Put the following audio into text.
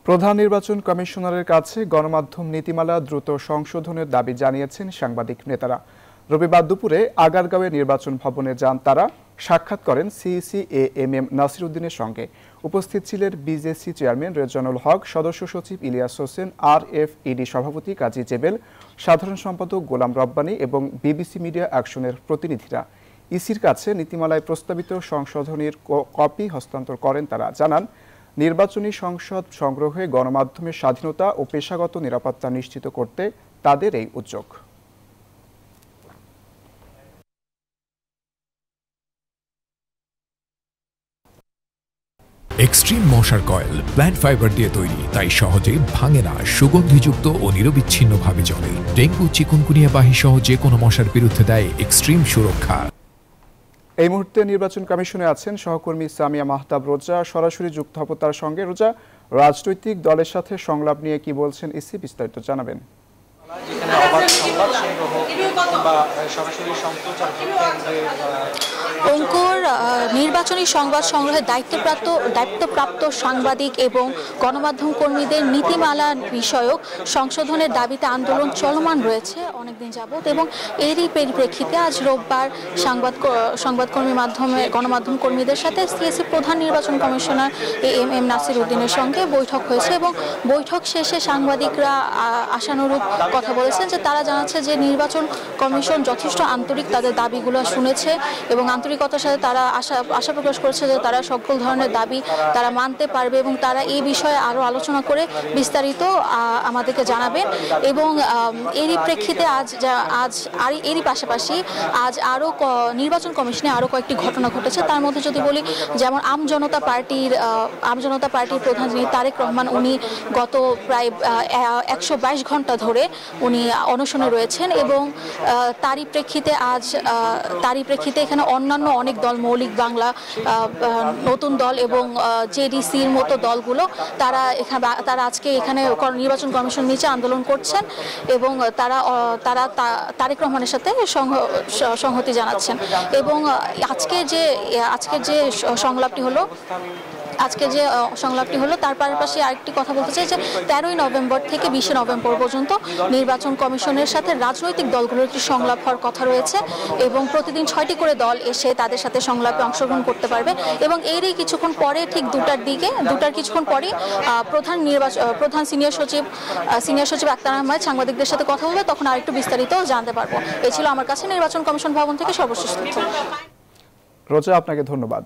প্রধান নির্বাচন কমিশনারের কাছে গণমাধ্যম নীতিমালা দ্রুত সংশোধনের দাবি জানিয়েছেন সাংবাদিক নেতারা। রবিবার দুপুরে আগারগাঁওয়ে নির্বাচন ভবনে যান তারা। সাক্ষাৎ করেন সিইসি এএমএম নাসির উদ্দিনের সঙ্গে। উপস্থিত ছিলেন বিজেসি চেয়ারম্যান রেজানুল হক, সদস্য সচিব ইলিয়াস হোসেন, আরএফইডি সভাপতি কাজী জেবেল, সাধারণ সম্পাদক গোলাম রব্বানী এবং বিবিসি মিডিয়া অ্যাকশনের প্রতিনিধিরা। ইসির কাছে নীতিমালায় প্রস্তাবিত সংশোধনীর কপি হস্তান্তর করেন তারা। জানান, নির্বাচনী সংসদ সংগ্রহে গণমাধ্যমের স্বাধীনতা ও পেশাগত নিরাপত্তা নিশ্চিত করতে তাদের এই উদ্যোগ। এক্সট্রিম মশার কয়েল প্ল্যান্ট ফাইবার দিয়ে তৈরি, তাই সহজে ভাঙে না, সুগন্ধিযুক্ত ও নিরবিচ্ছিন্নভাবে জ্বলে। ডেঙ্গু, চিকুনগুনিয়া বাহি সহ যে কোনো মশার বিরুদ্ধে দেয় এক্সট্রিম সুরক্ষা। এই মুহূর্তে নির্বাচন কমিশনে আছেন সহকর্মী সামিয়া মাহতাব রোজা। সরাসরি যুক্ত হব তার সঙ্গে। রোজা, রাজনৈতিক দলের সাথে সংলাপ নিয়ে কি বলছেন ইসি, বিস্তারিত জানাবেন। যেখানে অবাধ সংবাদ সংগ্রহ বা সরাসরি সম্প্রচার অঙ্কুর, নির্বাচনী সংবাদ সংগ্রহের দায়িত্বপ্রাপ্ত সাংবাদিক এবং গণমাধ্যম কর্মীদের নীতিমালা বিষয়ক সংশোধনের দাবিতে আন্দোলন চলমান রয়েছে অনেকদিন যাবৎ, এবং এরই পরিপ্রেক্ষিতে আজ রোববার গণমাধ্যম কর্মীদের সাথে সিএসি প্রধান নির্বাচন কমিশনার এএমএম নাসির উদ্দিনের সঙ্গে বৈঠক হয়েছে, এবং বৈঠক শেষে সাংবাদিকরা আশানুরূপ কথা বলেছেন যে তারা জানাচ্ছে যে নির্বাচন কমিশন যথেষ্ট আন্তরিক, তাদের দাবিগুলো শুনেছে এবং আন্তরিকতার সাথে তারা আশা প্রকাশ করেছে যে তারা সকল ধরনের দাবি তারা মানতে পারবে এবং তারা এই বিষয়ে আরও আলোচনা করে বিস্তারিত আমাদেরকে জানাবেন। এবং এরই প্রেক্ষিতে এরই পাশাপাশি আজ আরও নির্বাচন কমিশনে আরও কয়েকটি ঘটনা ঘটেছে। তার মধ্যে যদি বলি, যেমন আমজনতা পার্টির প্রধান যিনি তারেক রহমান, উনি গত প্রায় 122 ঘন্টা ধরে উনি অনশনে রয়েছেন, এবং তারই প্রেক্ষিতে এখানে অন্যান্য অনেক দল, মৌলিক বাংলা, নতুন দল এবং জেডিসির মতো দলগুলো তারা আজকে এখানে নির্বাচন কমিশন নিচে আন্দোলন করছেন এবং তারা তারেক রহমানের সাথে সংহতি জানাচ্ছেন। এবং আজকের যে সংলাপটি হলো তার পাশাপাশি আরেকটি কথা বলতে চাই যে 13ই নভেম্বর থেকে 20শে নভেম্বর পর্যন্ত নির্বাচন কমিশনের সাথে রাজনৈতিক দলগুলোর একটি সংলাপ হওয়ার কথা রয়েছে, এবং প্রতিদিন 6টি করে দল এসে তাদের সাথে সংলাপে অংশগ্রহণ করতে পারবে। এবং এরই কিছুক্ষণ পরে, ঠিক 2টার কিছুক্ষণ পরে প্রধান সিনিয়র সচিব আক্তার আহমেদ সাংবাদিকদের সাথে কথা বলবে, তখন আরেকটু বিস্তারিত জানতে পারবো। এই ছিল আমার কাছে নির্বাচন কমিশন ভবন থেকে সর্বশেষ তথ্য। রোজা, আপনাকে ধন্যবাদ।